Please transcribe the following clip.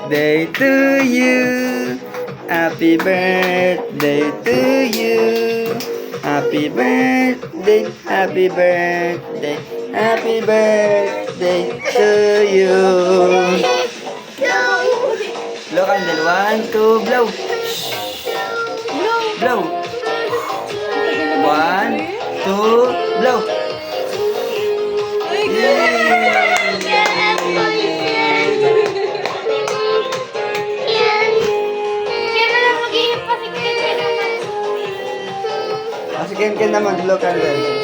birthday to you. Happy birthday to you. Happy birthday, happy birthday, happy birthday to you. Blow candle. 1, 2, blow. Blow. 1, 2, blow. Sige, Ken naman, blow candle.